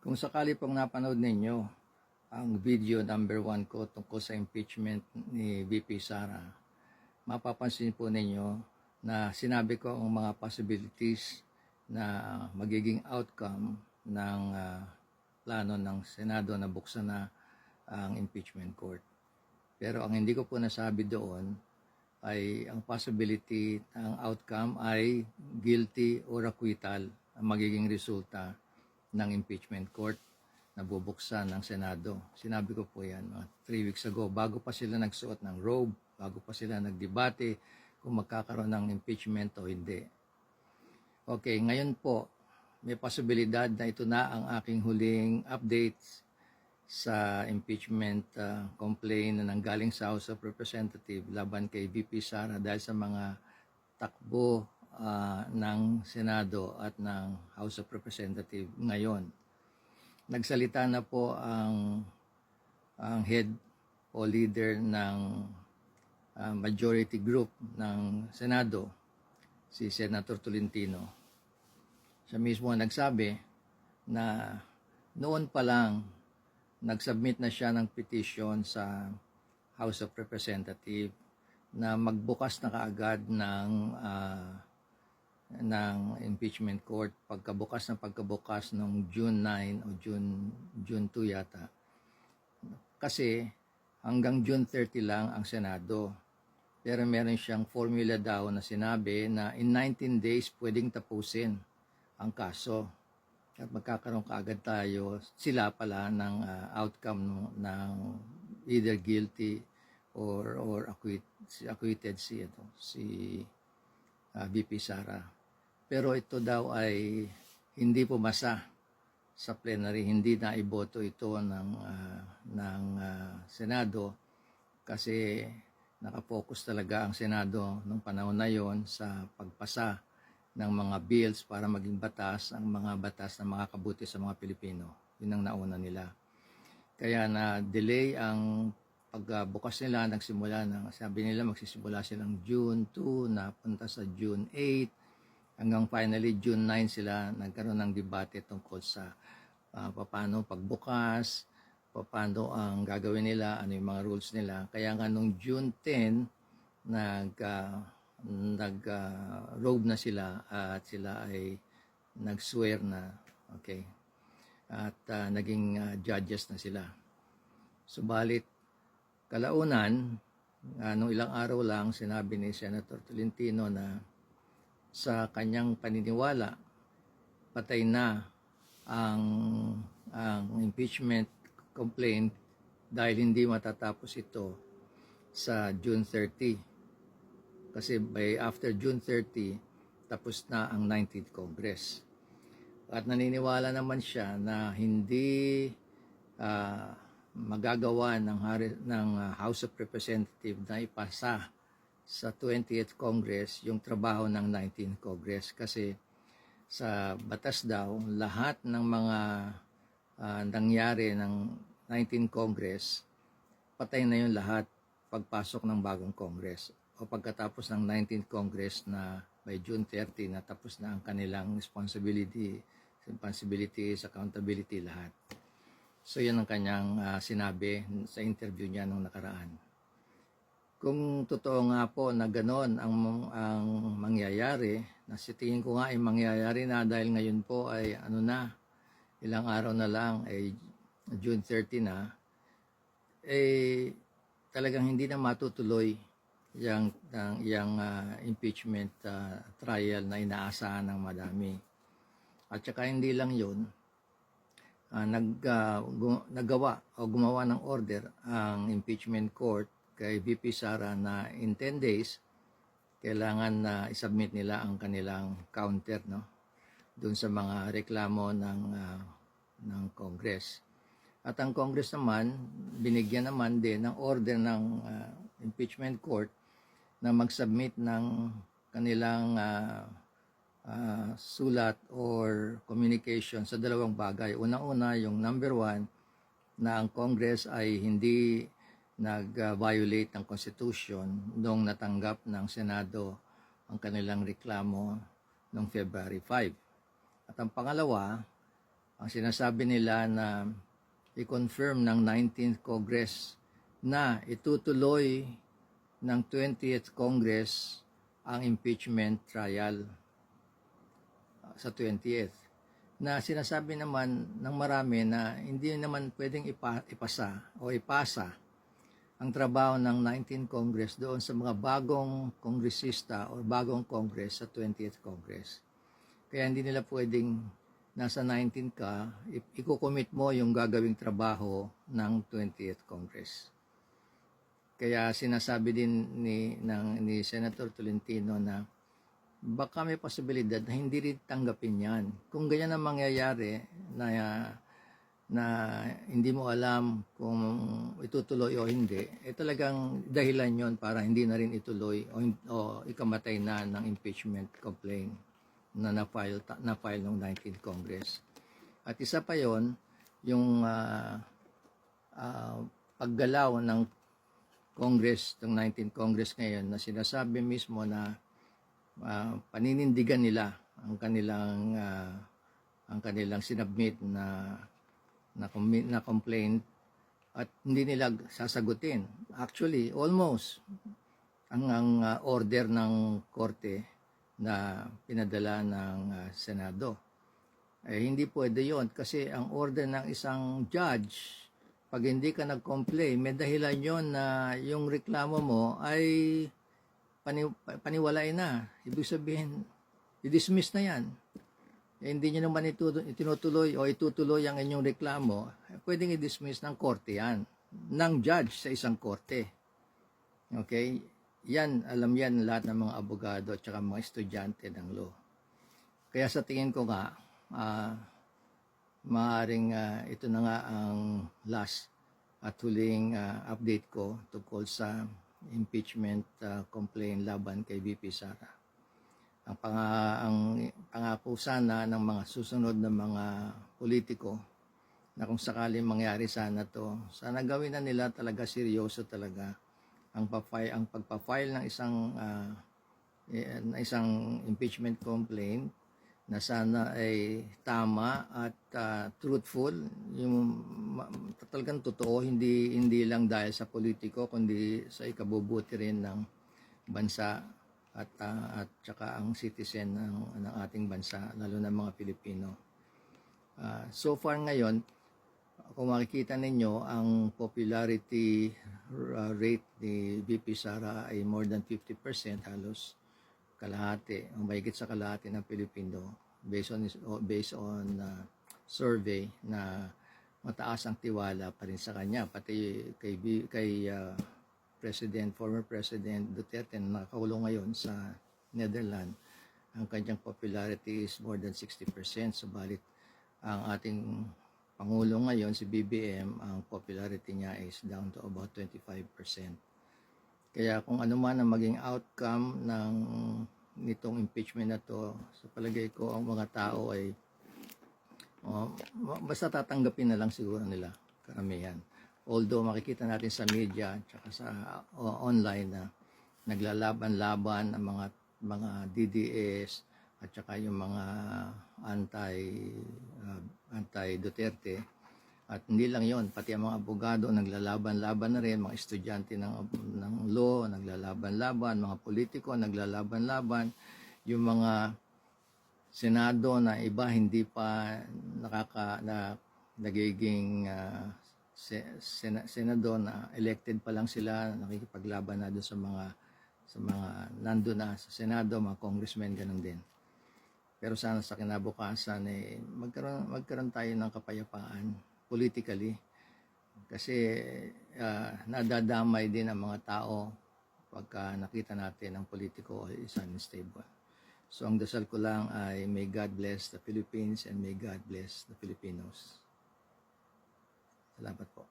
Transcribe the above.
Kung sakali pong napanood ninyo ang video number 1 ko tungkol sa impeachment ni VP Sara, mapapansin po ninyo na sinabi ko ang mga possibilities na magiging outcome ng plano ng Senado na buksan na ang impeachment court. Pero ang hindi ko po nasabi doon ay ang possibility ng outcome ay guilty or acquittal ang magiging resulta ng impeachment court na bubuksan ng Senado. Sinabi ko po yan 3 weeks ago, bago pa sila nagsuot ng robe, bago pa sila nagdebate kung magkakaroon ng impeachment o hindi. Okay, ngayon po, may posibilidad na ito na ang aking huling updates sa impeachment complaint na nanggaling sa House of Representatives laban kay VP Sara dahil sa mga takbo ng Senado at ng House of Representatives ngayon. Nagsalita na po ang head o leader ng majority group ng Senado, si Senator Tolentino. Siya mismo nagsabi na noon pa lang nagsubmit na siya ng petition sa House of Representatives na magbukas na kaagad ng impeachment court pagkabukas ng June 9 o June 2 yata. Kasi hanggang June 30 lang ang Senado. Pero meron siyang formula daw na sinabi na in 19 days pwedeng tapusin ang kaso. At magkakaroon kaagad tayo, sila pala, ng outcome ng either guilty or acquitted si VP Sara. Pero ito daw ay hindi pumasa sa plenary, hindi na iboto ito ng Senado kasi nakafocus talaga ang Senado nung panahon na yon sa pagpasa ng mga bills para maging batas, ang mga batas na makakabuti sa mga Pilipino. Yun ang nauna nila. Kaya na-delay ang pagbukas nila, nagsimula na, sabi nila magsisimula silang June 2, napunta sa June 8, hanggang finally June 9 sila nagkaroon ng debate tungkol sa paano pagbukas, paano ang gagawin nila, ano yung mga rules nila. Kaya nga nung June 10, nag-robe na sila at sila ay nag-swear na, okay, at naging judges na sila. Subalit, kalaunan, nung ilang araw lang, sinabi ni Senator Tolentino na sa kanyang paniniwala, patay na ang impeachment complaint dahil hindi matatapos ito sa June 30. Kasi after June 30, tapos na ang 19th Congress. At naniniwala naman siya na hindi magagawa ng House of Representatives na ipasa sa 20th Congress yung trabaho ng 19th Congress. Kasi sa batas daw, lahat ng mga nangyari ng 19th Congress, patay na yun lahat pagpasok ng bagong Congress. O pagkatapos ng 19th Congress na by June 30 na tapos na ang kanilang responsibilities, accountability, lahat. So yan ang kanyang sinabi sa interview niya nung nakaraan. Kung totoo nga po na gano'n ang mangyayari, na sa tingin ko nga ay mangyayari na dahil ngayon po ay ilang araw na lang ay June 30 na, talagang hindi na matutuloy yung impeachment trial na inaasahan ng madami. At saka hindi lang yun, gumawa ng order ang impeachment court kay VP Sara na in 10 days, kailangan na isubmit nila ang kanilang counter doon sa mga reklamo ng Congress. At ang Congress naman, binigyan naman din ng order ng impeachment court na mag-submit ng kanilang sulat or communication sa dalawang bagay. Unang-una, yung number 1, na ang Congress ay hindi nag-violate ng Constitution nung natanggap ng Senado ang kanilang reklamo noong February 5. At ang pangalawa, Ang sinasabi nila na i-confirm ng 19th Congress na itutuloy ng 20th Congress ang impeachment trial sa 20th. Na sinasabi naman ng marami na hindi naman pwedeng ipasa ang trabaho ng 19th Congress doon sa mga bagong kongresista o bagong Congress sa 20th Congress. Kaya hindi nila pwedeng nasa 19 ka, i-commit mo yung gagawing trabaho ng 20th Congress. Kaya sinasabi din ni Senator Tolentino na baka may posibilidad na hindi rin tanggapin yan. Kung ganyan ang mangyayari na hindi mo alam kung itutuloy o hindi, talagang dahilan yon para hindi na rin ituloy o ikamatay na ng impeachment complaint na na-file ng 19th Congress. At isa pa yon, yung paggalaw ng Congress, ng 19th Congress ngayon, na sinasabi mismo na paninindigan nila ang kanilang sinubmit na complaint at hindi nila sasagutin. Actually, almost ang order ng korte na pinadala ng Senado. Hindi pwede yon kasi ang order ng isang judge, pag hindi ka nag-complain, may dahilan yon na yung reklamo mo ay paniwalay na. Ibig sabihin, i-dismiss na yan. Hindi nyo naman itinutuloy o itutuloy ang inyong reklamo, pwedeng i-dismiss ng korte yan, ng judge sa isang korte. Okay? Yan, alam yan lahat ng mga abogado at saka mga estudyante ng law. Kaya sa tingin ko nga, maaaring ito na nga ang last at huling update ko tungkol sa impeachment complaint laban kay VP Sara. Ang pangako sana ng mga susunod na mga politiko na kung sakaling mangyari sana to, sana gawin na nila talaga seryoso talaga ang pagpa-file ng isang impeachment complaint na sana ay tama at truthful, yung talagang totoo, hindi lang dahil sa politiko kundi sa ikabubuti rin ng bansa at saka ang citizen ng ating bansa, lalo na mga Pilipino. So far ngayon, kung makikita ninyo, ang popularity rate ni VP Sara ay more than 50%, halos kalahati, o mahigit sa kalahati ng Pilipino, based on survey na mataas ang tiwala pa rin sa kanya, pati kay former President Duterte na nakakulong ngayon sa Netherlands. Ang kanyang popularity is more than 60%, subalit ang ating Pangulo ngayon, si BBM, ang popularity niya is down to about 25%. Kaya kung ano man ang maging outcome nitong impeachment na to, sa palagay ko ang mga tao ay basta tatanggapin na lang siguro nila, karamihan. Although makikita natin sa media at sa online na naglalaban-laban ang mga DDS at saka yung mga anti-Duterte. At hindi lang yon, pati ang mga abogado naglalaban-laban na rin, mga estudyante ng law naglalaban-laban, mga politiko naglalaban-laban, yung mga Senado na iba hindi pa nagiging senador na elected pa lang sila, nakikipaglaban na doon sa mga nando na sa Senado, mga congressmen, ganun din. Pero sana sa kinabukasan magkaroon tayo ng kapayapaan politically, kasi nadadamay din ang mga tao pagka nakita natin ang politiko is unstable. So ang dasal ko lang ay may God bless the Philippines and may God bless the Filipinos. Salamat po.